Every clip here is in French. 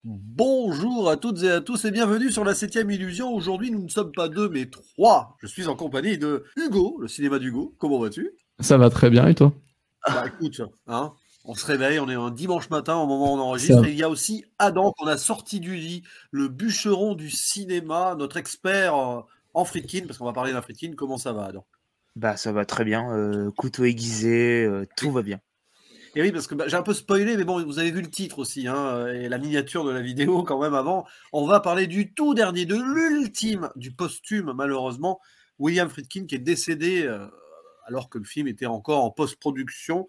Bonjour à toutes et à tous et bienvenue sur la 7e illusion. Aujourd'hui, nous ne sommes pas deux, mais trois. Je suis en compagnie de Hugo, le cinéma d'Hugo. Comment vas-tu? Ça va très bien et toi? Bah écoute, hein, on se réveille, on est un dimanche matin au moment où on enregistre. Ça, Et il y a aussi Adam qu'on a sorti du lit, le bûcheron du cinéma, notre expert en frites parce qu'on va parler d'un frites. Comment ça va, Adam? Bah ça va très bien, couteau aiguisé, tout va bien. Et oui, parce que j'ai un peu spoilé, mais bon, vous avez vu le titre aussi, hein, et la miniature de la vidéo quand même avant. On va parler du tout dernier, de l'ultime, du posthume malheureusement, William Friedkin qui est décédé alors que le film était encore en post-production.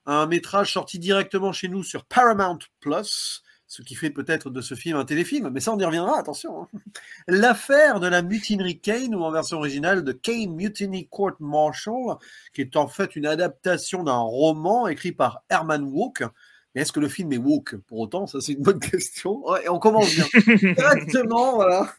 Un métrage sorti directement chez nous sur Paramount Plus, ce qui fait peut-être de ce film un téléfilm, mais ça on y reviendra, attention. Hein. L'affaire de la mutinerie Kane, ou en version originale de Kane Mutiny Court Martial, qui est en fait une adaptation d'un roman écrit par Herman Wouk. Mais est-ce que le film est woke pour autant? Ça, c'est une bonne question. Ouais, et on commence bien. Directement, voilà.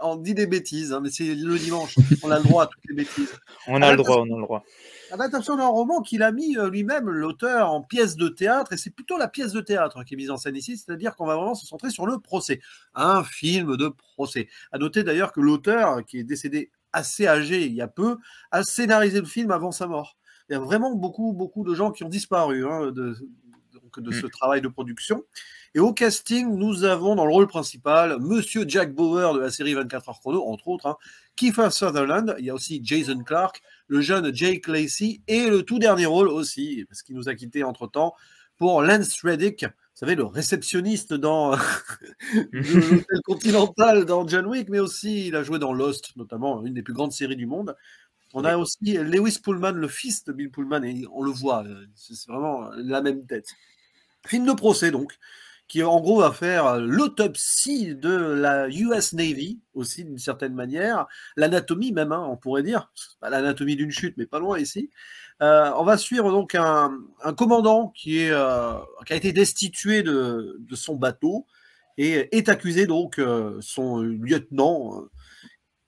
On dit des bêtises, hein, mais c'est le dimanche. On a le droit à toutes les bêtises. On a le droit, on a le droit. Adaptation d'un roman qu'il a mis lui-même, l'auteur, en pièce de théâtre, et c'est plutôt la pièce de théâtre qui est mise en scène ici, c'est-à-dire qu'on va vraiment se centrer sur le procès. Un film de procès. À noter d'ailleurs que l'auteur, qui est décédé assez âgé il y a peu, a scénarisé le film avant sa mort. Il y a vraiment beaucoup de gens qui ont disparu de ce travail de production. Et au casting, nous avons dans le rôle principal Monsieur Jack Bauer de la série 24 heures chrono, entre autres, hein, Kiefer Sutherland, il y a aussi Jason Clarke, le jeune Jake Lacey, et le tout dernier rôle aussi, parce qu'il nous a quittés entre-temps, pour Lance Reddick, vous savez, le réceptionniste dans de l'hôtel Continental dans John Wick, mais aussi il a joué dans Lost, notamment, une des plus grandes séries du monde. On a aussi Lewis Pullman, le fils de Bill Pullman, et on le voit, c'est vraiment la même tête. Film de procès, donc, qui en gros va faire l'autopsie de la US Navy, aussi d'une certaine manière, l'anatomie même, hein, on pourrait dire, pas l'anatomie d'une chute, mais pas loin ici. On va suivre donc un commandant qui a été destitué de son bateau et est accusé donc son lieutenant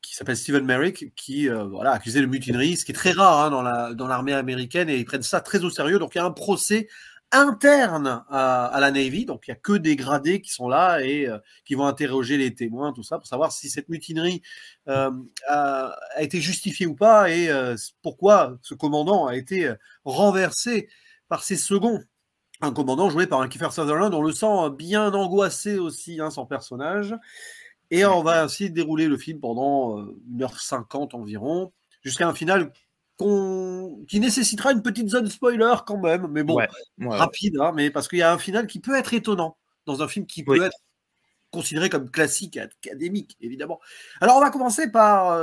qui s'appelle Stephen Merrick, qui voilà, accusé de mutinerie, ce qui est très rare hein, dans l'armée américaine, et ils prennent ça très au sérieux. Donc il y a un procès interne à la Navy, donc il n'y a que des gradés qui sont là et qui vont interroger les témoins, tout ça, pour savoir si cette mutinerie a été justifiée ou pas, et pourquoi ce commandant a été renversé par ses seconds. Un commandant joué par un Kiefer Sutherland, on le sent bien angoissé aussi, hein, son personnage. Et on va ainsi dérouler le film pendant 1h50 environ, jusqu'à un final qui nécessitera une petite zone spoiler quand même, mais bon, Ouais. rapide, hein, mais parce qu'il y a un final qui peut être étonnant dans un film qui peut être considéré comme classique académique, évidemment. Alors, on va commencer par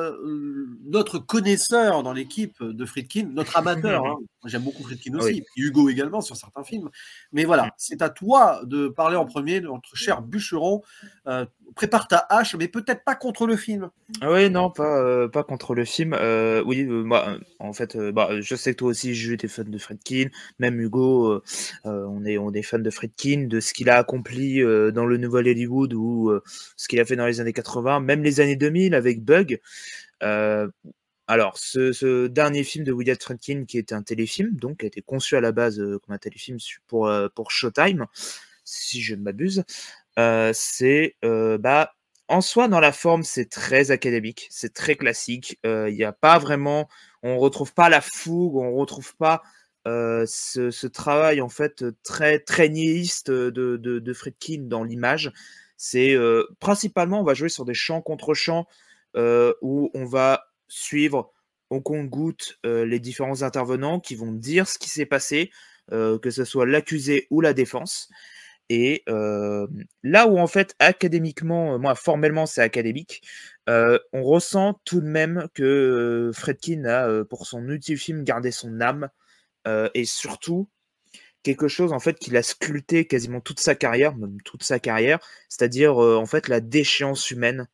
notre connaisseur dans l'équipe de Friedkin, notre amateur. Hein. J'aime beaucoup Friedkin aussi, et Hugo également sur certains films. Mais voilà, c'est à toi de parler en premier, de notre cher bûcheron. Prépare ta hache, mais peut-être pas contre le film. Oui, non, pas contre le film. Oui, moi, en fait, je sais que toi aussi, Jules, t'es fan de Friedkin. Même Hugo, on est fan de Friedkin, de ce qu'il a accompli dans le nouvel Hollywood ou ce qu'il a fait dans les années 80, même les années 2000 avec Bug. Alors, ce dernier film de William Friedkin, qui était un téléfilm, donc qui a été conçu à la base comme un téléfilm pour Showtime, si je ne m'abuse, c'est en soi, dans la forme, c'est très académique, c'est très classique. Il n'y a pas vraiment, on retrouve pas la fougue, on retrouve pas ce travail en fait très nihiliste de Friedkin dans l'image. C'est principalement, on va jouer sur des champs contre champs où on va suivre au compte-gouttes les différents intervenants qui vont dire ce qui s'est passé, que ce soit l'accusé ou la défense. Et là où en fait académiquement, moi formellement c'est académique, on ressent tout de même que Friedkin a pour son ultime film gardé son âme et surtout quelque chose en fait qu'il a sculpté quasiment toute sa carrière, même toute sa carrière, c'est-à-dire en fait la déchéance humaine.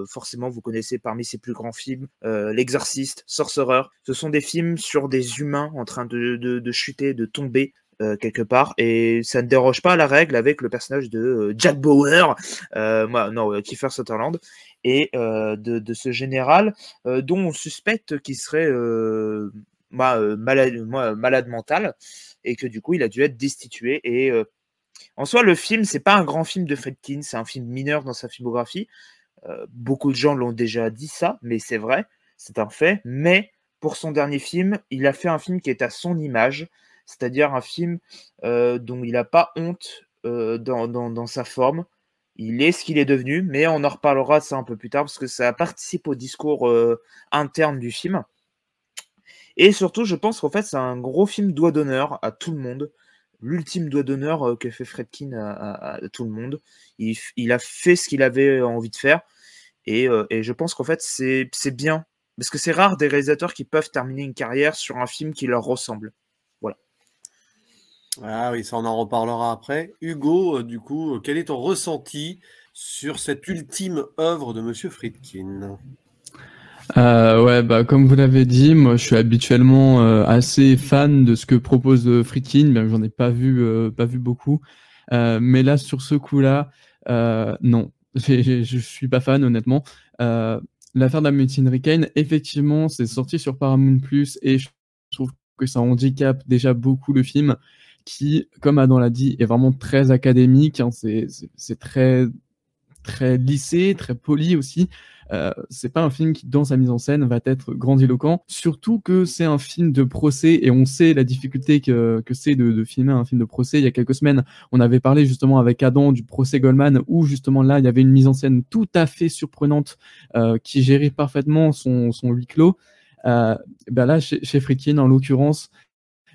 Forcément, vous connaissez parmi ses plus grands films L'Exorciste, Sorcerer. Ce sont des films sur des humains en train de chuter, de tomber quelque part, et ça ne déroge pas à la règle avec le personnage de Jack Bauer, Kiefer Sutherland, et de ce général dont on suspecte qu'il serait malade mental, et que du coup il a dû être destitué. Et En soi, le film, c'est pas un grand film de Friedkin, c'est un film mineur dans sa filmographie. Beaucoup de gens l'ont déjà dit ça, mais c'est vrai, c'est un fait. Mais pour son dernier film, il a fait un film qui est à son image, c'est-à-dire un film dont il n'a pas honte dans sa forme. Il est ce qu'il est devenu, mais on en reparlera de ça un peu plus tard parce que ça participe au discours interne du film. Et surtout, je pense qu'en fait, c'est un gros film doigt d'honneur à tout le monde. L'ultime doigt d'honneur que fait Friedkin à tout le monde. Il a fait ce qu'il avait envie de faire. Et je pense qu'en fait, c'est bien. Parce que c'est rare des réalisateurs qui peuvent terminer une carrière sur un film qui leur ressemble. Voilà. Ah oui, ça on en reparlera après. Hugo, du coup, quel est ton ressenti sur cette ultime œuvre de Monsieur Friedkin? Ouais, bah comme vous l'avez dit, moi je suis habituellement assez fan de ce que propose Friedkin, bien que j'en ai pas vu beaucoup. Mais là, sur ce coup-là, non, je suis pas fan honnêtement. L'affaire d'Amundsen Kane, effectivement, c'est sorti sur Paramount Plus et je trouve que ça handicape déjà beaucoup le film, qui, comme Adam l'a dit, est vraiment très académique. Hein, c'est très lissé, très poli aussi. C'est pas un film qui, dans sa mise en scène, va être grandiloquent. Surtout que c'est un film de procès et on sait la difficulté que c'est de filmer un film de procès. Il y a quelques semaines, on avait parlé justement avec Adam du procès Goldman où justement là, il y avait une mise en scène tout à fait surprenante qui gérait parfaitement son huis clos. Ben là, chez Friedkin, en l'occurrence,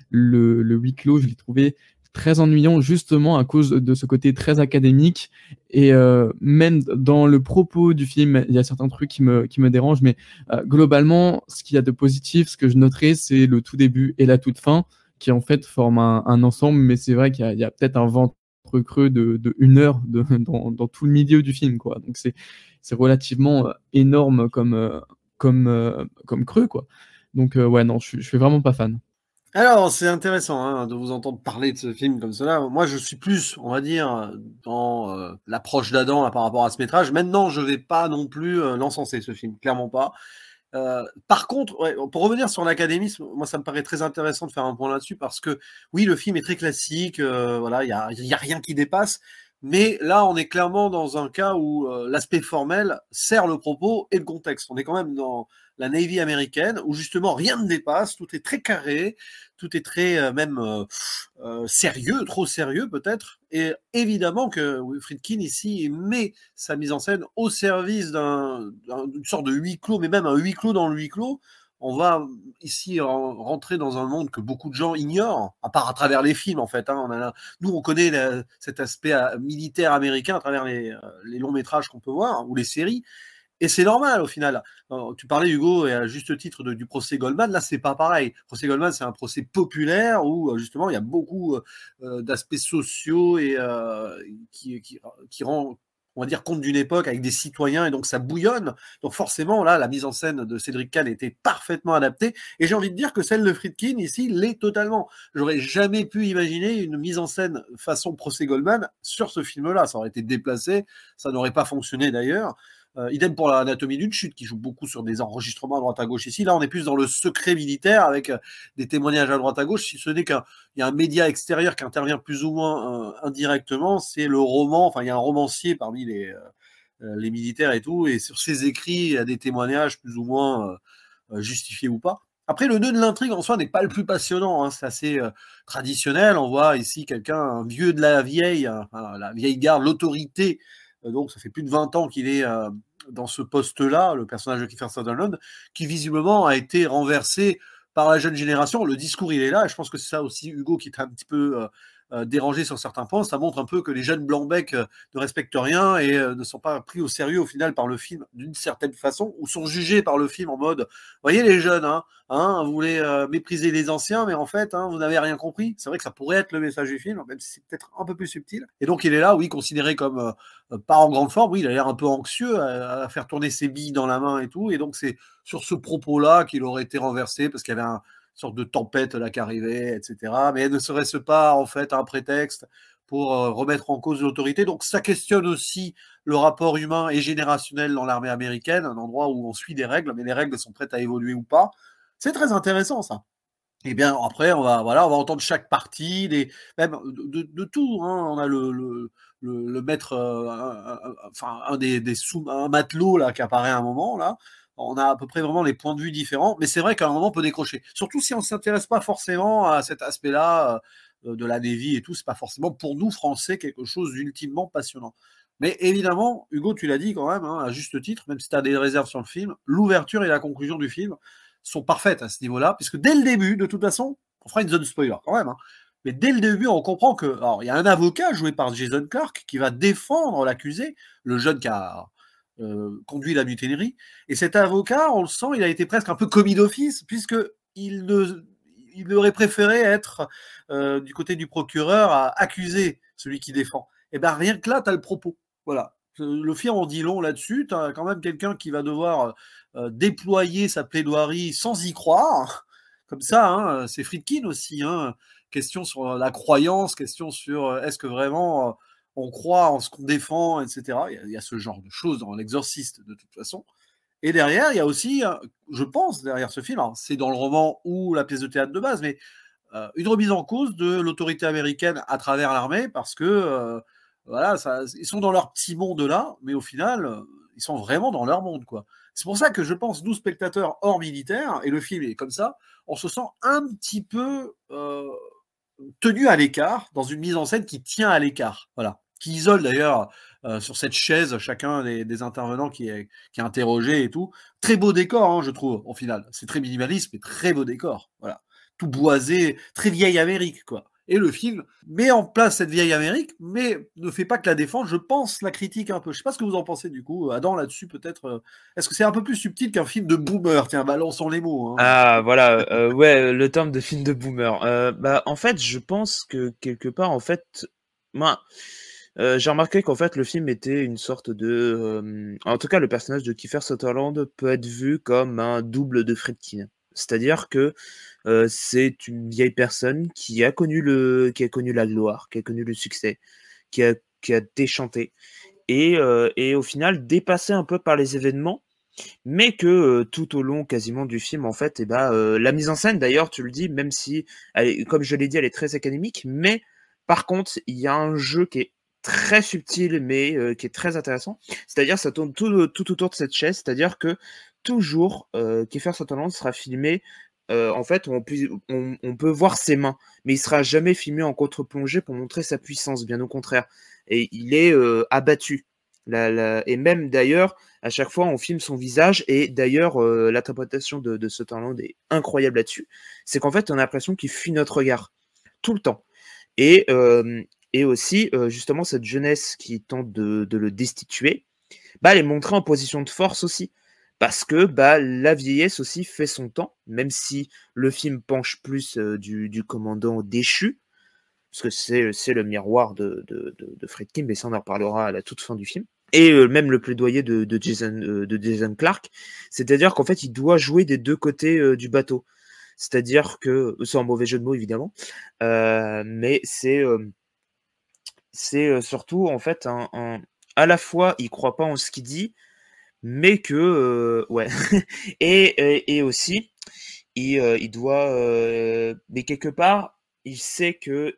le huis clos, je l'ai trouvé très ennuyant justement à cause de ce côté très académique et même dans le propos du film, il y a certains trucs qui me dérangent, mais globalement, ce qu'il y a de positif, ce que je noterais, c'est le tout début et la toute fin qui en fait forment un ensemble, mais c'est vrai qu'il y a peut-être un ventre creux de 1 heure dans tout le milieu du film, quoi. Donc c'est relativement énorme comme creux, quoi. Donc ouais, non, je suis vraiment pas fan. Alors, c'est intéressant hein, de vous entendre parler de ce film comme cela. Moi, je suis plus, on va dire, dans l'approche d'Adam là, par rapport à ce métrage. Maintenant, je vais pas non plus l'encenser, ce film, clairement pas. Par contre, ouais, pour revenir sur l'académisme, moi, ça me paraît très intéressant de faire un point là-dessus parce que, oui, le film est très classique, voilà, il y a rien qui dépasse. Mais là, on est clairement dans un cas où l'aspect formel sert le propos et le contexte. On est quand même dans la Navy américaine où justement rien ne dépasse, tout est très carré, tout est très même sérieux, trop sérieux peut-être. Et évidemment que Friedkin ici met sa mise en scène au service d'une sorte de huis clos, mais même un huis clos dans le huis clos. On va ici rentrer dans un monde que beaucoup de gens ignorent, à part à travers les films en fait. Hein. Nous, on connaît cet aspect militaire américain à travers les longs métrages qu'on peut voir, hein, ou les séries. Et c'est normal au final. Tu parlais, Hugo, et à juste titre du procès Goldman. Là, c'est pas pareil. Le procès Goldman, c'est un procès populaire où justement il y a beaucoup d'aspects sociaux et qui rend, on va dire, compte d'une époque avec des citoyens et donc ça bouillonne. Donc forcément, là, la mise en scène de Cédric Kahn était parfaitement adaptée. Et j'ai envie de dire que celle de Friedkin ici l'est totalement. J'aurais jamais pu imaginer une mise en scène façon procès Goldman sur ce film-là. Ça aurait été déplacé, ça n'aurait pas fonctionné d'ailleurs. Idem pour l'anatomie d'une chute, qui joue beaucoup sur des enregistrements à droite à gauche ici. Là, on est plus dans le secret militaire avec des témoignages à droite à gauche. Si ce n'est qu'il y a un média extérieur qui intervient plus ou moins indirectement, c'est le roman. Enfin, il y a un romancier parmi les militaires et tout. Et sur ses écrits, il y a des témoignages plus ou moins justifiés ou pas. Après, le nœud de l'intrigue en soi n'est pas le plus passionnant. Hein. C'est assez traditionnel. On voit ici quelqu'un, un vieux de la vieille, la vieille garde, l'autorité. Donc, ça fait plus de 20 ans qu'il est dans ce poste-là, le personnage de Kiefer Sutherland, qui visiblement a été renversé par la jeune génération. Le discours, il est là, et je pense que c'est ça aussi, Hugo, qui est un petit peu dérangé sur certains points. Ça montre un peu que les jeunes blancs-becs ne respectent rien et ne sont pas pris au sérieux au final par le film d'une certaine façon, ou sont jugés par le film en mode, voyez les jeunes, vous voulez mépriser les anciens, mais en fait, vous n'avez rien compris. C'est vrai que ça pourrait être le message du film, même si c'est peut-être un peu plus subtil. Et donc il est là, oui, considéré comme pas en grande forme, oui, il a l'air un peu anxieux à faire tourner ses billes dans la main et tout, et donc c'est sur ce propos-là qu'il aurait été renversé, parce qu'il y avait une sorte de tempête là qui arrivait, etc. Mais ne serait-ce pas en fait un prétexte pour remettre en cause l'autorité. Donc ça questionne aussi le rapport humain et générationnel dans l'armée américaine, un endroit où on suit des règles, mais les règles sont prêtes à évoluer ou pas. C'est très intéressant ça. Et bien après, on va entendre chaque partie, même de tout. Hein. On a le maître, enfin un matelot là qui apparaît à un moment là. On a à peu près vraiment les points de vue différents, mais c'est vrai qu'à un moment on peut décrocher. Surtout si on s'intéresse pas forcément à cet aspect-là de la Navy et tout, c'est pas forcément pour nous Français quelque chose d'ultimement passionnant. Mais évidemment, Hugo, tu l'as dit quand même, hein, à juste titre, même si tu as des réserves sur le film, l'ouverture et la conclusion du film sont parfaites à ce niveau-là, puisque dès le début, de toute façon, on fera une zone spoiler quand même, hein, mais dès le début, on comprend que, alors, il y a un avocat joué par Jason Clarke qui va défendre l'accusé, le jeune qui a conduit la mutinerie, et cet avocat, on le sent, il a été presque un peu commis d'office, puisque il aurait préféré être du côté du procureur à accuser celui qui défend. Et bien rien que là, tu as le propos. Voilà. Le film en dit long là-dessus. Tu as quand même quelqu'un qui va devoir déployer sa plaidoirie sans y croire. Comme ça, hein, c'est Friedkin aussi. Hein. Question sur la croyance, question sur est-ce que vraiment on croit en ce qu'on défend, etc. Il y a ce genre de choses dans L'Exorciste de toute façon. Et derrière, il y a aussi, je pense, derrière ce film, c'est dans le roman ou la pièce de théâtre de base, mais une remise en cause de l'autorité américaine à travers l'armée, parce que voilà, ils sont dans leur petit monde là, mais au final, ils sont vraiment dans leur monde, quoi. C'est pour ça que je pense, nous spectateurs hors militaires, et le film est comme ça, on se sent un petit peu tenu à l'écart, dans une mise en scène qui tient à l'écart, voilà, qui isole d'ailleurs sur cette chaise chacun des intervenants qui est interrogé et tout. Très beau décor, hein, je trouve, au final. C'est très minimaliste, mais très beau décor, voilà. Tout boisé, très vieille Amérique, quoi. Et le film met en place cette vieille Amérique, mais ne fait pas que la défendre, je pense, la critique un peu. Je sais pas ce que vous en pensez du coup, Adam, là-dessus peut-être. Est-ce que c'est un peu plus subtil qu'un film de boomer? Tiens, balançons les mots. Hein. Ah, voilà, ouais, le terme de film de boomer. Bah, en fait, je pense que quelque part, en fait, moi, j'ai remarqué qu'en fait, le film était une sorte de, en tout cas, le personnage de Kiefer Sutherland peut être vu comme un double de Friedkin. C'est-à-dire que c'est une vieille personne qui a connu la gloire, qui a connu le succès, qui a déchanté, et au final dépassé un peu par les événements, mais que tout au long quasiment du film, en fait, et la mise en scène, d'ailleurs, tu le dis, même si, comme je l'ai dit, elle est très académique, mais par contre, il y a un jeu qui est très subtil, mais qui est très intéressant. C'est-à-dire, ça tourne tout autour de cette chaise, c'est-à-dire que toujours, Kiefer Sutherland sera filmé. En fait, on peut voir ses mains, mais il sera jamais filmé en contre-plongée pour montrer sa puissance, bien au contraire. Et il est abattu. Et même d'ailleurs, à chaque fois, on filme son visage. Et d'ailleurs, l'interprétation de Sutherland est incroyable là-dessus. C'est qu'en fait, on a l'impression qu'il fuit notre regard tout le temps. Et, et aussi, justement, cette jeunesse qui tente de le destituer, elle est montrée en position de force aussi. Parce que la vieillesse aussi fait son temps, même si le film penche plus du commandant déchu, parce que c'est le miroir de Friedkin, mais ça on en reparlera à la toute fin du film. Et même le plaidoyer de Jason Clarke, c'est-à-dire qu'en fait il doit jouer des deux côtés du bateau. C'est-à-dire que, c'est un mauvais jeu de mots évidemment, mais c'est surtout en fait à la fois il croit pas en ce qu'il dit, mais que ouais et aussi il doit mais quelque part il sait que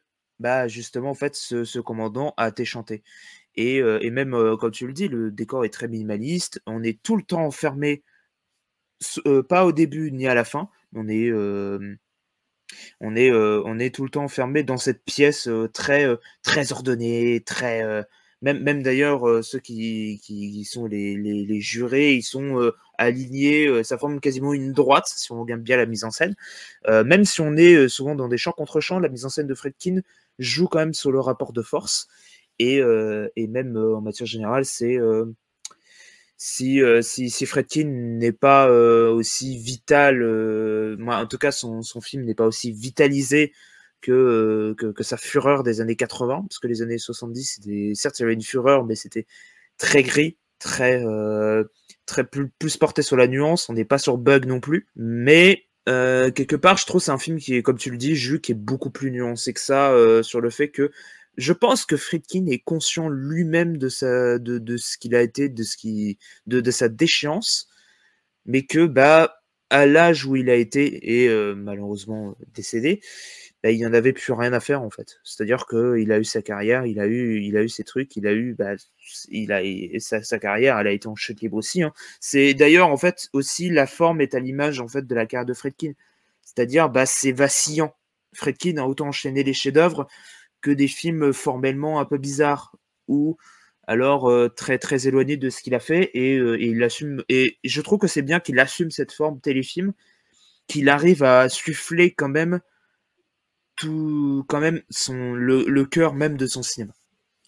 justement en fait ce commandant a déchanté, et même comme tu le dis, le décor est très minimaliste, on est tout le temps enfermé, pas au début ni à la fin, on est tout le temps enfermé dans cette pièce très ordonnée, très même d'ailleurs ceux qui sont les jurés, ils sont alignés, ça forme quasiment une droite si on regarde bien la mise en scène. Même si on est souvent dans des champs contre champs, la mise en scène de Friedkin joue quand même sur le rapport de force, et même en matière générale, c'est si Friedkin n'est pas aussi vital, moi en tout cas son film n'est pas aussi vitalisé que sa fureur des années 80, parce que les années 70, certes il y avait une fureur, mais c'était très gris, très plus porté sur la nuance, on n'est pas sur Bug non plus, mais quelque part je trouve c'est un film qui est, comme tu le dis, qui est beaucoup plus nuancé que ça, sur le fait que je pense que Friedkin est conscient lui-même de ce qu'il a été, de sa déchéance, mais que à l'âge où il a été et malheureusement décédé, bah, il n'y en avait plus rien à faire en fait. C'est-à-dire qu'il a eu sa carrière, il a eu ses trucs, sa carrière, elle a été en chute libre aussi. Hein. C'est d'ailleurs en fait aussi la forme est à l'image en fait de la carrière de Friedkin. C'est-à-dire c'est vacillant. Friedkin a autant enchaîné les chefs-d'œuvre que des films formellement un peu bizarres ou alors très très éloigné de ce qu'il a fait et il assume et je trouve que c'est bien qu'il assume cette forme téléfilm, qu'il arrive à suffler quand même tout quand même le cœur même de son cinéma.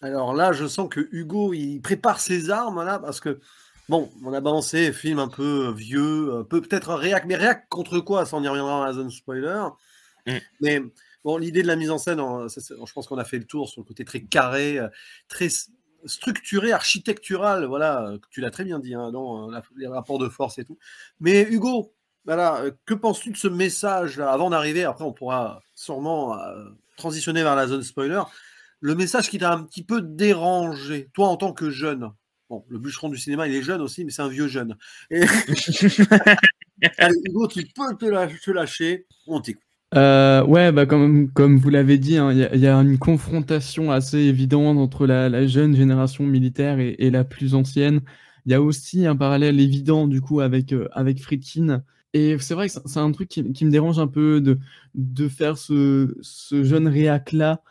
Alors là, je sens que Hugo, il prépare ses armes là parce que bon, on a balancé film un peu vieux, peut-être un réac, mais réac contre quoi? Ça, on y reviendra dans la zone spoiler. Mais bon, l'idée de la mise en scène, je pense qu'on a fait le tour sur le côté très carré, très structuré, architectural, voilà, tu l'as très bien dit, hein, dans les rapports de force et tout. Mais Hugo, voilà, que penses-tu de ce message là, avant d'arriver, après on pourra sûrement transitionner vers la zone spoiler, le message qui t'a un petit peu dérangé, toi en tant que jeune. Bon, le bûcheron du cinéma, il est jeune aussi, mais c'est un vieux jeune. Et... Allez, Hugo, tu peux te lâcher, on t'écoute. Ouais, bah comme vous l'avez dit, hein, y a une confrontation assez évidente entre la jeune génération militaire et la plus ancienne. Il y a aussi un parallèle évident du coup avec Friedkin. Et c'est vrai que c'est un truc qui me dérange un peu de faire ce jeune réac-là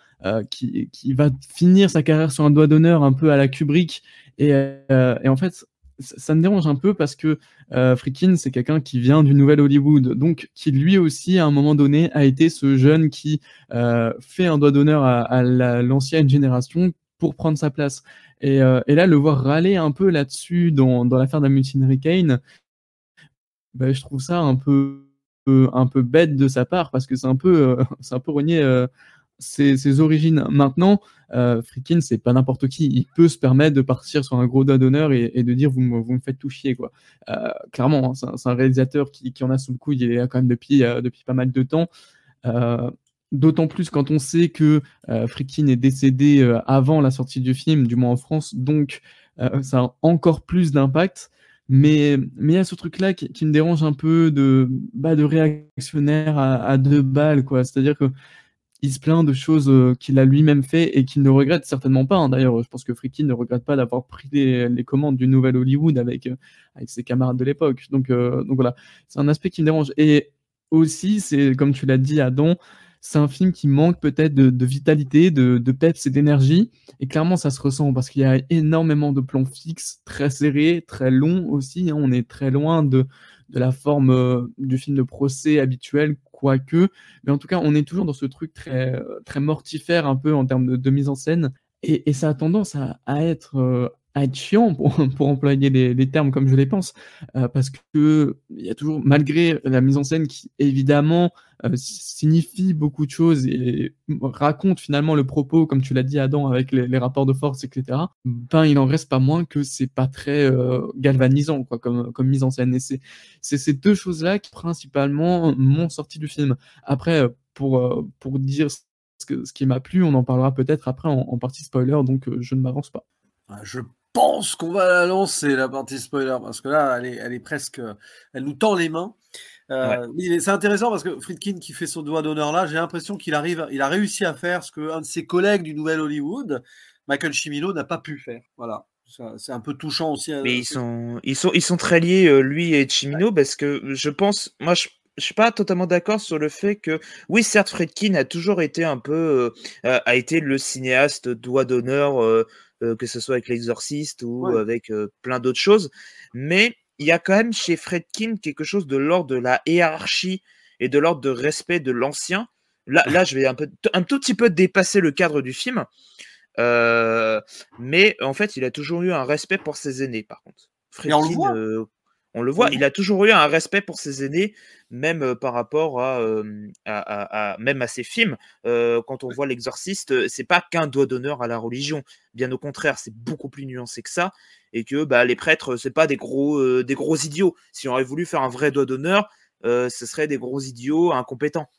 qui va finir sa carrière sur un doigt d'honneur un peu à la Kubrick. Et en fait, ça me dérange un peu parce que Friedkin, c'est quelqu'un qui vient du nouvel Hollywood, donc qui lui aussi, à un moment donné, a été ce jeune qui fait un doigt d'honneur à l'ancienne génération pour prendre sa place. Et là, le voir râler un peu là-dessus dans l'affaire d'Amundsen Kane, bah, je trouve ça un peu bête de sa part parce que c'est un peu renier ses origines. Maintenant, Friedkin, c'est pas n'importe qui. Il peut se permettre de partir sur un gros doigt d'honneur et de dire vous me faites tout chier, quoi. Clairement, hein, c'est un réalisateur qui en a sous le coude. Il est là quand même depuis pas mal de temps. D'autant plus quand on sait que Friedkin est décédé avant la sortie du film, du moins en France, donc ça a encore plus d'impact. Mais il y a ce truc-là qui me dérange un peu de réactionnaire à deux balles, quoi. C'est-à-dire que il se plaint de choses qu'il a lui-même fait et qu'il ne regrette certainement pas. Hein. D'ailleurs, je pense que Friedkin ne regrette pas d'avoir pris les commandes du nouvel Hollywood avec ses camarades de l'époque. Donc voilà, c'est un aspect qui me dérange. Et aussi, c'est comme tu l'as dit, Adam, c'est un film qui manque peut-être de vitalité, de peps et d'énergie. Et clairement, ça se ressent parce qu'il y a énormément de plans fixes, très serrés, très longs aussi. Hein. On est très loin de la forme du film de procès habituel, quoique. Mais en tout cas, on est toujours dans ce truc très, très mortifère un peu en termes de mise en scène. Et ça a tendance à être chiant, pour employer les termes comme je les pense, parce qu'il y a toujours, malgré la mise en scène qui, évidemment, signifie beaucoup de choses et raconte finalement le propos, comme tu l'as dit, Adam, avec les rapports de force, etc., ben, il en reste pas moins que c'est pas très galvanisant, quoi, comme mise en scène. Et c'est ces deux choses-là qui, principalement, m'ont sorti du film. Après, pour dire ce qui m'a plu, on en parlera peut-être après en partie spoiler, donc je ne m'avance pas. Je pense qu'on va la lancer, la partie spoiler, parce que là, elle est presque... Elle nous tend les mains. Ouais. C'est intéressant parce que Friedkin qui fait son doigt d'honneur là, j'ai l'impression qu'il a réussi à faire ce qu'un de ses collègues du Nouvel Hollywood, Michael Cimino, n'a pas pu faire. Voilà. C'est un peu touchant aussi. Mais ils sont très liés, lui et Cimino, parce que je pense, moi je suis pas totalement d'accord sur le fait que, oui, certes, Friedkin a toujours été un peu, a été le cinéaste doigt d'honneur, que ce soit avec L'Exorciste ou avec plein d'autres choses, mais il y a quand même chez Friedkin quelque chose de l'ordre de la hiérarchie et de l'ordre de respect de l'ancien. Là, je vais un tout petit peu dépasser le cadre du film. Mais en fait, il a toujours eu un respect pour ses aînés, par contre. Friedkin, on le voit, il a toujours eu un respect pour ses aînés, même par rapport même à ses films. Quand on voit L'Exorciste, c'est pas qu'un doigt d'honneur à la religion. Bien au contraire, c'est beaucoup plus nuancé que ça. Et que les prêtres, c'est pas des gros idiots. Si on aurait voulu faire un vrai doigt d'honneur, ce serait des gros idiots incompétents.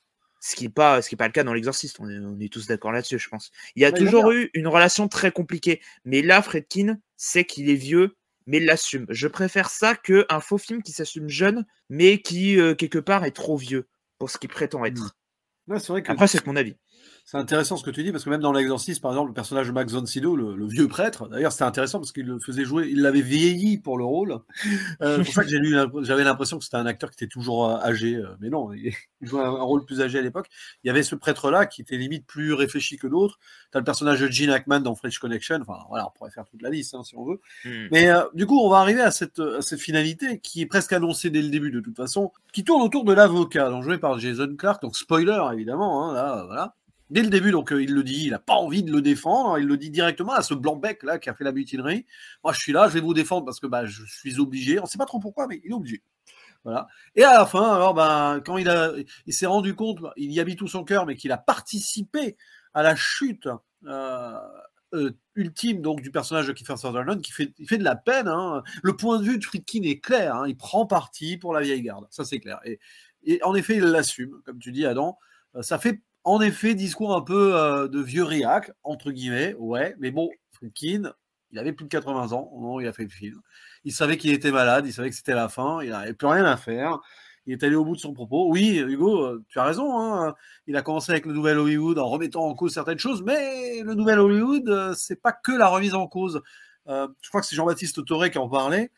Ce qui n'est pas le cas dans L'Exorciste, on est tous d'accord là-dessus, je pense. Il y a toujours eu une relation très compliquée, mais là, Friedkin sait qu'il est vieux, mais il l'assume. Je préfère ça qu'un faux film qui s'assume jeune, mais qui, quelque part, est trop vieux pour ce qu'il prétend être. Ouais, c'est vrai que Après, c'est mon avis. c'est intéressant ce que tu dis, parce que même dans l'Exorciste, par exemple, le personnage de Max von Sydow, le vieux prêtre, d'ailleurs, c'était intéressant parce qu'il le faisait jouer, il l'avait vieilli pour le rôle. C'est pour ça que j'avais l'impression que c'était un acteur qui était toujours âgé, mais non, il jouait un rôle plus âgé à l'époque. Il y avait ce prêtre-là qui était limite plus réfléchi que d'autres. Tu as le personnage de Gene Hackman dans French Connection, enfin voilà, on pourrait faire toute la liste si on veut. Mais du coup, on va arriver à cette finalité qui est presque annoncée dès le début de toute façon, qui tourne autour de l'avocat, donc joué par Jason Clarke, donc spoiler évidemment, là, voilà. Dès le début, donc il le dit, il n'a pas envie de le défendre, il le dit directement à ce blanc-bec là qui a fait la mutinerie. Moi, je suis là, je vais vous défendre parce que je suis obligé. On ne sait pas trop pourquoi, mais il est obligé. Voilà. Et à la fin, alors quand il s'est rendu compte, il y a mis tout son cœur, mais qu'il a participé à la chute ultime donc du personnage de Kiefer Sutherland, il fait de la peine. Hein. Le point de vue de Friedkin est clair. Hein. Il prend parti pour la vieille garde, ça c'est clair. Et en effet, il l'assume, comme tu dis, Adam. Ça fait en effet discours un peu de vieux réac, entre guillemets, ouais, mais bon, Friedkin, il avait plus de 80 ans au moment où il a fait le film. Il savait qu'il était malade, il savait que c'était la fin, il n'avait plus rien à faire. Il est allé au bout de son propos. Oui, Hugo, tu as raison, hein, il a commencé avec le nouvel Hollywood en remettant en cause certaines choses, mais le nouvel Hollywood, c'est pas que la remise en cause. Je crois que c'est Jean-Baptiste Toré qui en parlait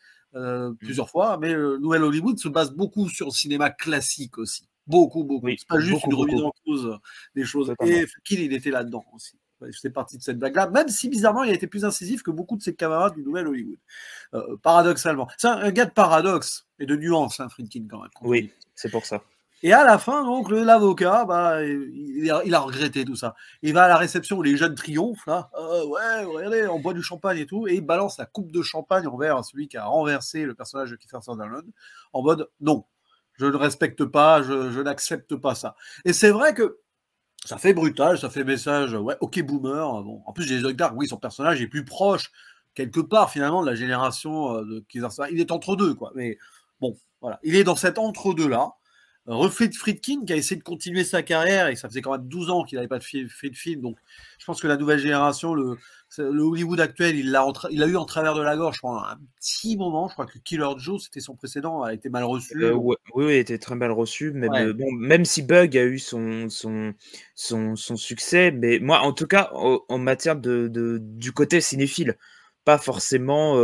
plusieurs fois, mais le nouvel Hollywood se base beaucoup sur le cinéma classique aussi. Beaucoup. Oui, c'est pas juste une remise en cause des choses. Totalement. Et Friedkin, il était là-dedans aussi. Il faisait partie de cette blague-là, même si bizarrement, il a été plus incisif que beaucoup de ses camarades du Nouvel Hollywood. Paradoxalement. C'est un gars de paradoxe et de nuance, hein, Friedkin, quand même. Oui, c'est pour ça. Et à la fin, donc, l'avocat, il a regretté tout ça. Il va à la réception où les jeunes triomphent, là. Ouais, regardez, on boit du champagne et tout. Et il balance la coupe de champagne envers celui qui a renversé le personnage de Kiefer Sutherland en mode non. Je ne respecte pas, je n'accepte pas ça. Et c'est vrai que ça fait brutal, ça fait message, ouais, ok boomer. Bon. En plus, Jason Clarke, oui, son personnage est plus proche, quelque part, finalement, de la génération de Kiefer Sutherland. Il est entre deux, quoi. Mais bon, voilà. Il est dans cet entre-deux-là. Reflet de Friedkin qui a essayé de continuer sa carrière et ça faisait quand même 12 ans qu'il n'avait pas fait de film. Donc, je pense que la nouvelle génération, le Hollywood actuel, il l'a eu en travers de la gorge pendant un petit moment. Je crois que Killer Joe, c'était son précédent, a été mal reçu. Oui, il a été très mal reçu. Bon, même si Bug a eu son succès, mais moi, en tout cas, en matière du côté cinéphile, pas forcément,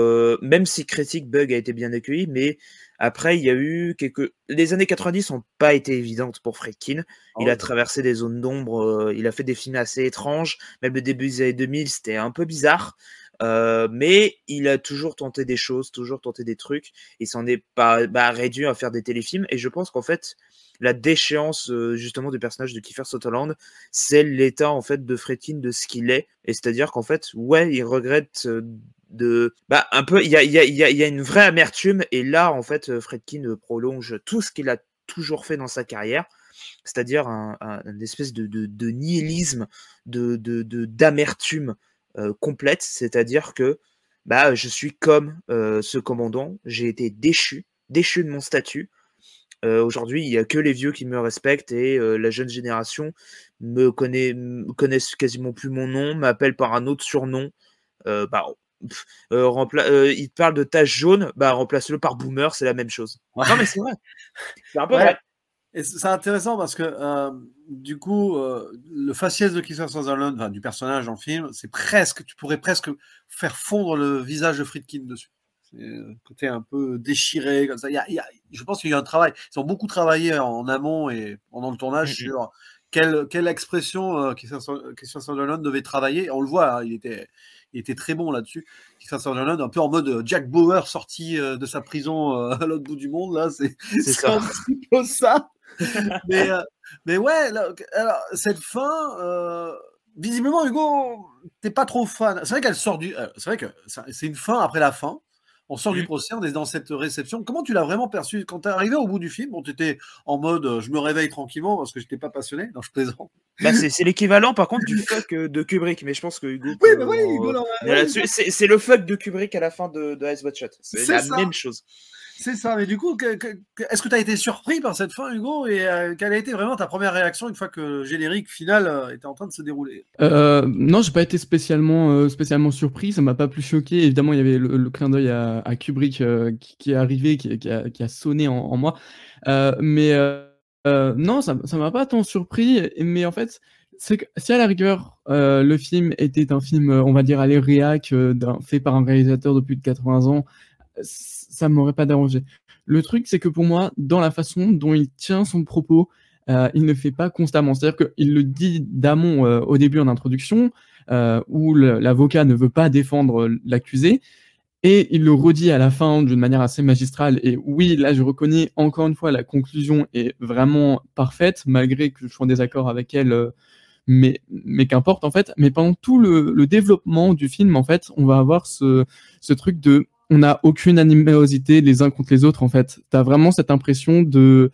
même si critique Bug a été bien accueilli, mais après, il y a eu les années 90 n'ont pas été évidentes pour Friedkin. Il a traversé des zones d'ombre, il a fait des films assez étranges. Même le début des années 2000, c'était un peu bizarre. Mais il a toujours tenté des choses, toujours tenté des trucs. Il s'en est pas réduit à faire des téléfilms. Et je pense qu'en fait, la déchéance justement du personnage de Kiefer Sutherland, c'est l'état en fait de Friedkin de ce qu'il est. Et c'est-à-dire qu'en fait, ouais, il regrette un peu, il y a une vraie amertume. Et là, en fait, Friedkin prolonge tout ce qu'il a toujours fait dans sa carrière. C'est-à-dire une espèce de nihilisme, d'amertume complète, c'est-à-dire que je suis comme ce commandant, j'ai été déchu de mon statut. Aujourd'hui, il n'y a que les vieux qui me respectent et la jeune génération connaissent quasiment plus mon nom, m'appelle par un autre surnom. Il parle de tache jaune, remplace-le par boomer, c'est la même chose. Ouais. Non mais c'est vrai. C'est un peu vrai. Et c'est intéressant parce que du coup, le faciès de Kiefer Sutherland, du personnage dans le film, tu pourrais presque faire fondre le visage de Friedkin dessus. C'est côté un peu déchiré comme ça. Je pense qu'il y a un travail. Ils ont beaucoup travaillé en amont et pendant le tournage sur quelle expression Kiefer Sutherland devait travailler. On le voit, hein, il était très bon là-dessus. Kiefer Sutherland, un peu en mode Jack Bauer sorti de sa prison à l'autre bout du monde. Là, c'est un petit peu ça. mais ouais, alors, cette fin, visiblement, Hugo, t'es pas trop fan. C'est vrai qu'elle sort c'est vrai que c'est une fin après la fin. On sort du procès, on est dans cette réception. Comment tu l'as vraiment perçu quand t'es arrivé au bout du film? Bon, t'étais en mode je me réveille tranquillement parce que j'étais pas passionné. Non, je plaisante. C'est l'équivalent par contre du fuck de Kubrick, mais je pense que Hugo. Oui, mais oui, Hugo. C'est le fuck de Kubrick à la fin de Eyes Wide Shut. C'est la même chose. C'est ça, mais du coup, est-ce que tu as été surpris par cette fin, Hugo, et quelle a été vraiment ta première réaction une fois que le générique final était en train de se dérouler? Non, j'ai pas été spécialement surpris, ça m'a pas plus choqué. Évidemment, il y avait le clin d'œil à Kubrick qui est arrivé, qui a sonné en moi. Non, ça m'a pas tant surpris, mais en fait, c'est que si à la rigueur, le film était un film, on va dire, allez, réac, fait par un réalisateur de plus de 80 ans, ça m'aurait pas dérangé. Le truc, c'est que pour moi, dans la façon dont il tient son propos, il ne fait pas constamment. C'est-à-dire qu'il le dit d'amont au début en introduction, où l'avocat ne veut pas défendre l'accusé, et il le redit à la fin d'une manière assez magistrale. Et oui, là, je reconnais encore une fois, la conclusion est vraiment parfaite, malgré que je sois en désaccord avec elle, mais qu'importe en fait. Mais pendant tout le développement du film, en fait, on va avoir ce truc de on n'a aucune animosité les uns contre les autres, en fait. T'as vraiment cette impression de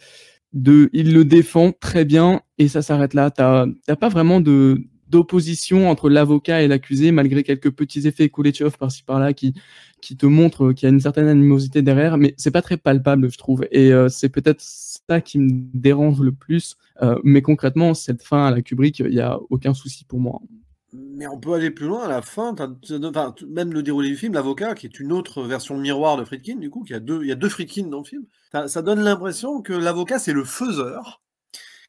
il le défend très bien et ça s'arrête là. T'as pas vraiment d'opposition entre l'avocat et l'accusé, malgré quelques petits effets Kuleshov par-ci par-là qui te montrent qu'il y a une certaine animosité derrière, mais c'est pas très palpable, je trouve. Et c'est peut-être ça qui me dérange le plus. Mais concrètement, cette fin à la Kubrick, il y a aucun souci pour moi. Mais on peut aller plus loin à la fin, même le déroulé du film, l'avocat, qui est une autre version miroir de Friedkin, du coup, il y a deux Friedkin dans le film, ça donne l'impression que l'avocat, c'est le faiseur,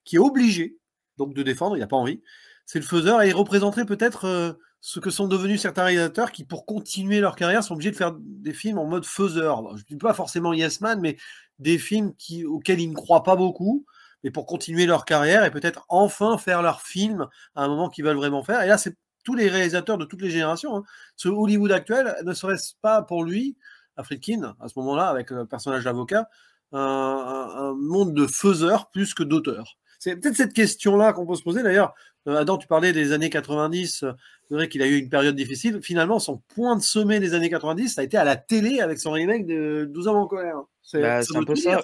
qui est obligé, donc de défendre, il n'a pas envie, c'est le faiseur, et il représenterait peut-être ce que sont devenus certains réalisateurs qui, pour continuer leur carrière, sont obligés de faire des films en mode faiseur. Je ne dis pas forcément Yes Man, mais des films auxquels ils ne croient pas beaucoup, mais pour continuer leur carrière et peut-être enfin faire leur film à un moment qu'ils veulent vraiment faire. Et là, c'est tous les réalisateurs de toutes les générations. Hein. Ce Hollywood actuel ne serait-ce pas pour lui, à Friedkin, à ce moment-là, avec le personnage d'avocat, un monde de faiseurs plus que d'auteurs. C'est peut-être cette question-là qu'on peut se poser. D'ailleurs, Adam, tu parlais des années 90. C'est vrai qu'il a eu une période difficile. Finalement, son point de sommet des années 90, ça a été à la télé avec son remake de 12 ans en colère. C'est un peu ça.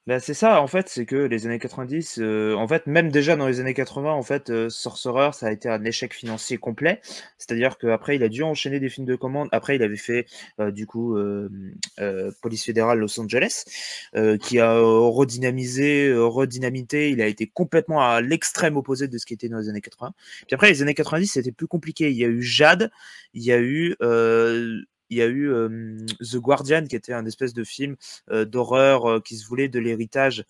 Bah, c'est ça, en fait, c'est que les années 90, en fait, même déjà dans les années 80, en fait, Sorcerer, ça a été un échec financier complet. C'est-à-dire qu'après, il a dû enchaîner des films de commande. Après, il avait fait, Police fédérale Los Angeles, qui a redynamité. Il a été complètement à l'extrême opposé de ce qui était dans les années 80. Puis après, les années 90, c'était plus compliqué. Il y a eu Jade, il y a eu The Guardian, qui était un espèce de film d'horreur qui se voulait de l'héritage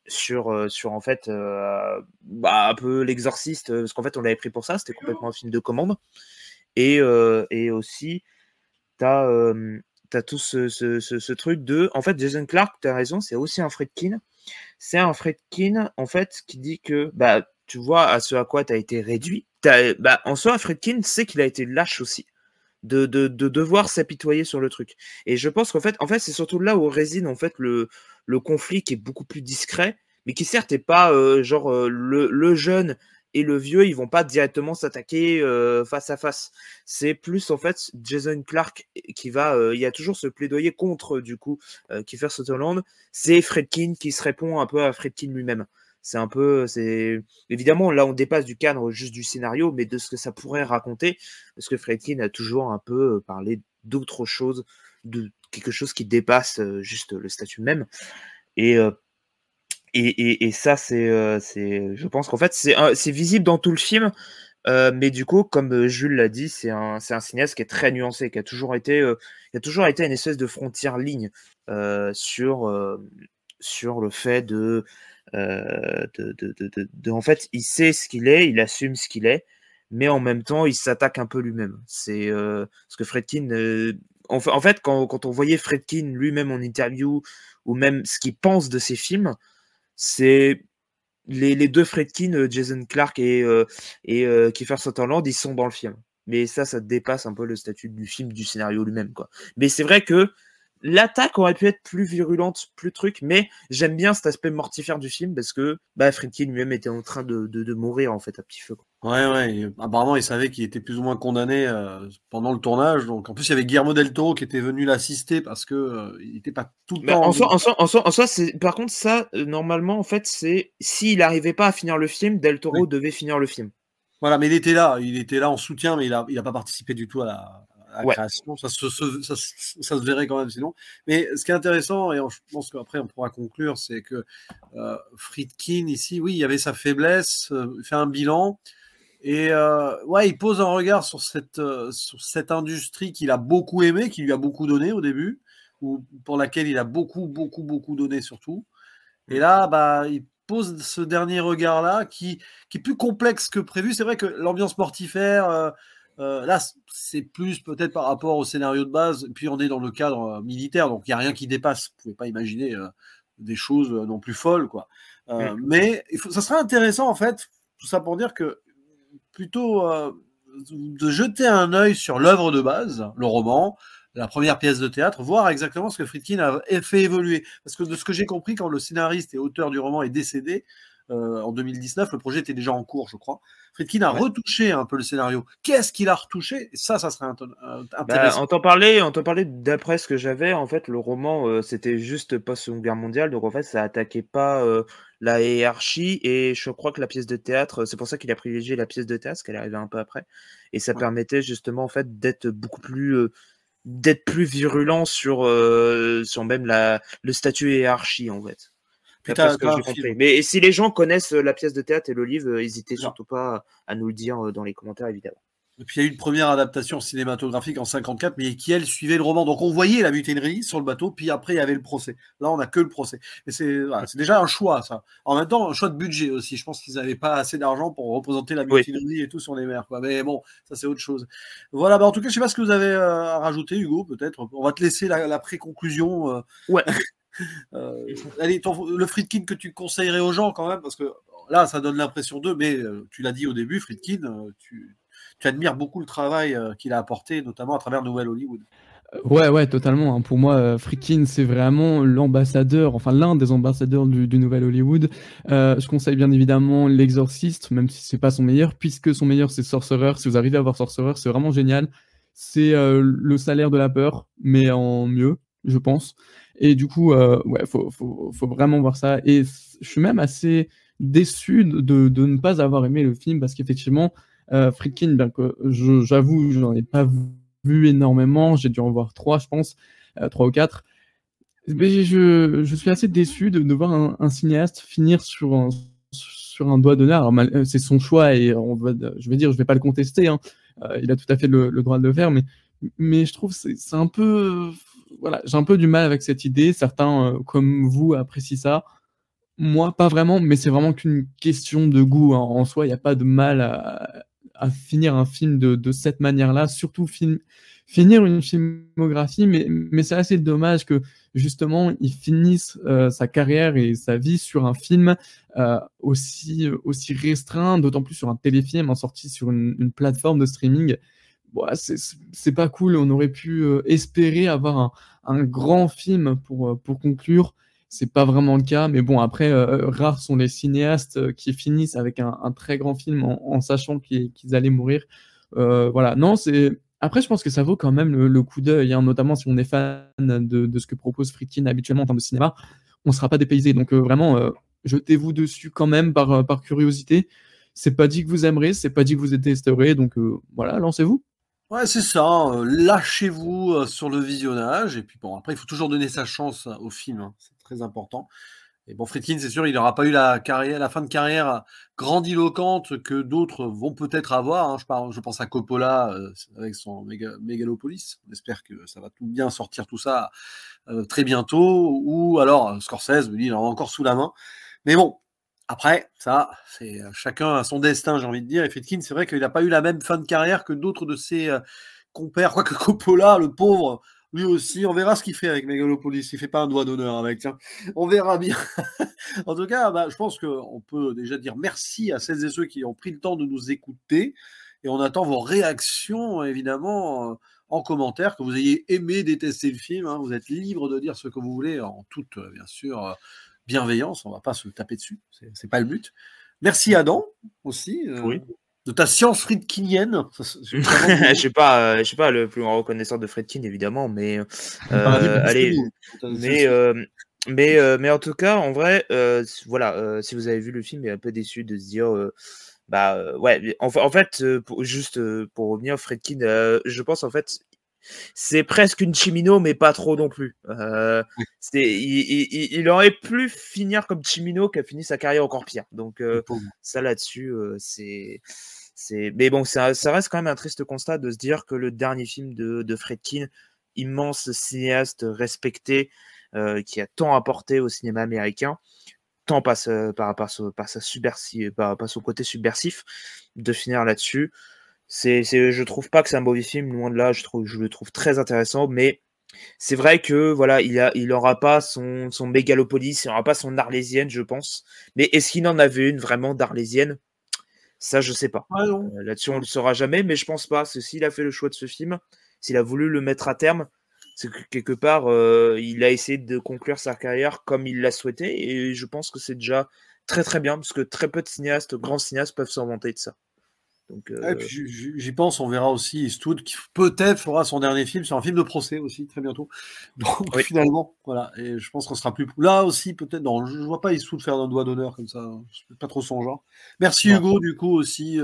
sur en fait un peu l'exorciste, parce qu'en fait on l'avait pris pour ça, c'était complètement un film de commande. Et aussi t'as tout ce truc de, en fait, Jason Clarke, t'as raison, c'est aussi un Friedkin. C'est un Friedkin en fait qui dit que tu vois à ce à quoi t'as été réduit. En soi, Friedkin sait qu'il a été lâche aussi. De devoir s'apitoyer sur le truc. Et je pense qu'en fait, c'est surtout là où réside en fait le conflit qui est beaucoup plus discret, mais qui certes n'est pas le jeune et le vieux, ils vont pas directement s'attaquer face à face. C'est plus en fait Jason Clarke qui va, il y a toujours ce plaidoyer contre du coup Kiefer Sutherland, c'est Friedkin qui se répond un peu à Friedkin lui-même. C'est un peu, évidemment, là on dépasse du cadre juste du scénario, mais de ce que ça pourrait raconter, parce que Friedkin a toujours un peu parlé d'autre chose, de quelque chose qui dépasse juste le statut même. Et ça, je pense qu'en fait, c'est visible dans tout le film, mais du coup, comme Jules l'a dit, c'est un cinéaste qui est très nuancé, qui a toujours été une espèce de frontière ligne sur le fait de en fait, il sait ce qu'il est, il assume ce qu'il est, mais en même temps, il s'attaque un peu lui-même. C'est parce que Friedkin, en fait, quand on voyait Friedkin lui-même en interview, ou même ce qu'il pense de ses films, c'est les deux Friedkin, Jason Clarke et Kiefer Sutherland, ils sont dans le film. Mais ça dépasse un peu le statut du film, du scénario lui-même, quoi. Mais c'est vrai que l'attaque aurait pu être plus virulente, plus truc, mais j'aime bien cet aspect mortifère du film parce que Friedkin lui-même était en train de mourir en fait à petit feu. Ouais. Apparemment, il savait qu'il était plus ou moins condamné pendant le tournage. Donc, en plus, il y avait Guillermo del Toro qui était venu l'assister parce que il n'était pas tout le temps. En soi, par contre, ça, normalement, en fait, c'est s'il n'arrivait pas à finir le film, del Toro devait finir le film. Voilà, mais il était là en soutien, mais il a pas participé du tout à la Ouais. création. Ça se verrait quand même sinon. Mais ce qui est intéressant, et je pense qu'après on pourra conclure, c'est que Friedkin ici, oui, il y avait sa faiblesse, il fait un bilan. Et ouais, il pose un regard sur cette industrie qu'il a beaucoup aimée, qui lui a beaucoup donné au début, ou pour laquelle il a beaucoup, beaucoup, beaucoup donné surtout. Et là, bah, il pose ce dernier regard-là qui est plus complexe que prévu. C'est vrai que l'ambiance mortifère, là, c'est plus peut-être par rapport au scénario de base. Puis on est dans le cadre militaire, donc il n'y a rien qui dépasse. Vous pouvez pas imaginer des choses non plus folles, quoi. Mais ça serait intéressant, en fait, tout ça pour dire que plutôt de jeter un œil sur l'œuvre de base, le roman, la première pièce de théâtre, voir exactement ce que Friedkin a fait évoluer. Parce que de ce que j'ai compris, quand le scénariste et auteur du roman est décédé, en 2019, le projet était déjà en cours, je crois. Friedkin a retouché un peu le scénario. Qu'est-ce qu'il a retouché? Ça serait intéressant. On t'en parlait d'après ce que j'avais. En fait, le roman, c'était juste post-Seconde Guerre mondiale. Donc, en fait, ça attaquait pas la hiérarchie. Et je crois que la pièce de théâtre, c'est pour ça qu'il a privilégié la pièce de théâtre, parce qu'elle arrivait un peu après. Et ça permettait justement, en fait, d'être beaucoup plus virulent sur même le statut hiérarchie, en fait. D'après ce que j'ai compris. Mais si les gens connaissent la pièce de théâtre et le livre, n'hésitez surtout pas à nous le dire dans les commentaires, évidemment. Et puis il y a eu une première adaptation cinématographique en 54, mais qui elle suivait le roman. Donc on voyait la mutinerie sur le bateau, puis après il y avait le procès. Là on n'a que le procès. Et c'est déjà un choix, ça. En même temps, un choix de budget aussi. Je pense qu'ils n'avaient pas assez d'argent pour représenter la mutinerie et tout sur les mers, quoi. Mais bon, ça c'est autre chose. Voilà, bah en tout cas, je sais pas ce que vous avez à rajouter, Hugo, peut-être. On va te laisser la pré-conclusion. Ouais. Allez, le Friedkin que tu conseillerais aux gens quand même, parce que là ça donne l'impression d'eux, mais tu l'as dit au début, Friedkin, tu admires beaucoup le travail qu'il a apporté, notamment à travers Nouvelle Hollywood. Ouais, totalement. Pour moi, Friedkin, c'est vraiment l'ambassadeur, enfin l'un des ambassadeurs du Nouvel Hollywood. Je conseille bien évidemment L'Exorciste, même si c'est pas son meilleur, puisque son meilleur c'est Sorcerer. Si vous arrivez à voir Sorcerer, c'est vraiment génial. C'est le salaire de la peur, mais en mieux, je pense. Et du coup, ouais, faut vraiment voir ça. Et je suis même assez déçu de ne pas avoir aimé le film, parce qu'effectivement, Friedkin, bien que j'avoue, j'en ai pas vu énormément, j'ai dû en voir 3, je pense, 3 ou 4. Mais je suis assez déçu de voir un cinéaste finir sur un doigt d'honneur. C'est son choix et je vais pas le contester, hein. Il a tout à fait le droit de le faire, mais je trouve c'est un peu, voilà, j'ai un peu du mal avec cette idée. Certains, comme vous, apprécient ça. Moi, pas vraiment, mais c'est vraiment qu'une question de goût, hein. En soi, il n'y a pas de mal à finir un film de cette manière-là, surtout finir une filmographie, mais c'est assez dommage que justement il finisse sa carrière et sa vie sur un film aussi restreint, d'autant plus sur un téléfilm en sorti sur une plateforme de streaming. Bon, c'est pas cool, on aurait pu espérer avoir un grand film pour conclure. C'est pas vraiment le cas, mais bon, après, rares sont les cinéastes qui finissent avec un très grand film en sachant qu'ils allaient mourir. Voilà, non, Après, je pense que ça vaut quand même le coup d'œil, hein, notamment si on est fan de ce que propose Friedkin habituellement en termes de cinéma, on ne sera pas dépaysé. Donc vraiment, jetez-vous dessus quand même par curiosité. C'est pas dit que vous aimerez, c'est pas dit que vous détesterez, donc voilà, lancez-vous. Ouais, c'est ça, hein, lâchez-vous sur le visionnage, et puis bon, après, il faut toujours donner sa chance au film, hein, c'est très important. Et bon, Friedkin, c'est sûr, il n'aura pas eu la fin de carrière grandiloquente que d'autres vont peut-être avoir, hein. Je pense à Coppola avec son Megalopolis. On espère que ça va tout bien sortir tout ça très bientôt. Ou alors Scorsese, lui, il en a encore sous la main. Mais bon, après, ça, c'est chacun a son destin, j'ai envie de dire. Et Friedkin, c'est vrai qu'il n'a pas eu la même fin de carrière que d'autres de ses compères. Quoique Coppola, le pauvre, lui aussi, on verra ce qu'il fait avec Megalopolis. Il fait pas un doigt d'honneur avec, tiens. On verra bien. En tout cas, je pense qu'on peut déjà dire merci à celles et ceux qui ont pris le temps de nous écouter. Et on attend vos réactions, évidemment, en commentaire, que vous ayez aimé, détesté le film, hein. Vous êtes libre de dire ce que vous voulez, en toute, bien sûr, bienveillance. On ne va pas se taper dessus. C'est pas le but. Merci Adam, aussi. Oui. De ta science friedkinienne. Je suis pas le plus grand reconnaissant de Friedkin, évidemment, mais allez, mais en tout cas, en vrai, voilà, si vous avez vu le film, il est un peu déçu de se dire, ouais, en fait, pour revenir, Friedkin, je pense en fait, c'est presque une Chimino, mais pas trop non plus. Il aurait pu finir comme Chimino qui a fini sa carrière encore pire. Donc ça là-dessus, mais bon, ça reste quand même un triste constat de se dire que le dernier film de Friedkin, immense cinéaste respecté, qui a tant apporté au cinéma américain, tant par son côté subversif, de finir là-dessus. Je trouve pas que c'est un mauvais film, loin de là, je le trouve très intéressant, mais c'est vrai que voilà, il aura pas son mégalopolis, il aura pas son arlésienne, je pense. Mais est-ce qu'il en avait une vraiment d'arlésienne? Ça, je sais pas. Là-dessus, on le saura jamais, mais je pense pas. Parce que s'il a fait le choix de ce film, s'il a voulu le mettre à terme, c'est que quelque part, il a essayé de conclure sa carrière comme il l'a souhaité, et je pense que c'est déjà très très bien, parce que très peu de cinéastes, grands cinéastes, peuvent s'en vanter de ça. Donc, et puis j'y pense, on verra aussi Eastwood qui peut-être fera son dernier film sur un film de procès aussi très bientôt. Donc finalement, voilà. Et je pense qu'on sera plus là aussi peut-être. Non, je vois pas Eastwood faire un doigt d'honneur comme ça. C'est pas trop son genre. Merci Hugo du coup aussi.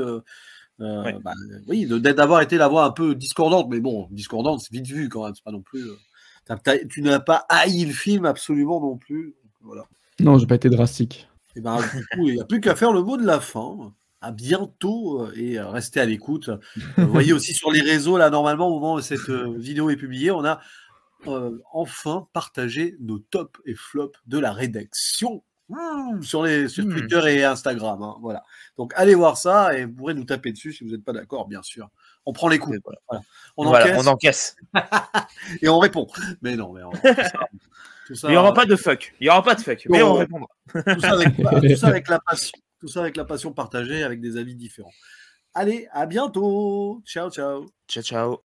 Oui, d'avoir été la voix un peu discordante, mais bon, discordante, c'est vite vu quand même. C'est pas non plus. Tu n'as pas haï le film absolument non plus. Donc, voilà. Non, j'ai pas été drastique. Et du coup, il n'y a plus qu'à faire le mot de la fin. À bientôt et restez à l'écoute. Vous voyez aussi sur les réseaux, là, normalement, au moment où cette vidéo est publiée, on a enfin partagé nos tops et flops de la rédaction sur Twitter et Instagram. Hein, voilà. Donc, allez voir ça et vous pourrez nous taper dessus si vous n'êtes pas d'accord, bien sûr. On prend les coups. Voilà. On encaisse. Et on répond. Mais non, mais tout ça, il n'y aura pas de fuck. Il n'y aura pas de fuck, mais on répondra. Tout ça avec la passion. Tout ça avec la passion partagée, avec des avis différents. Allez, à bientôt. Ciao, ciao. Ciao, ciao.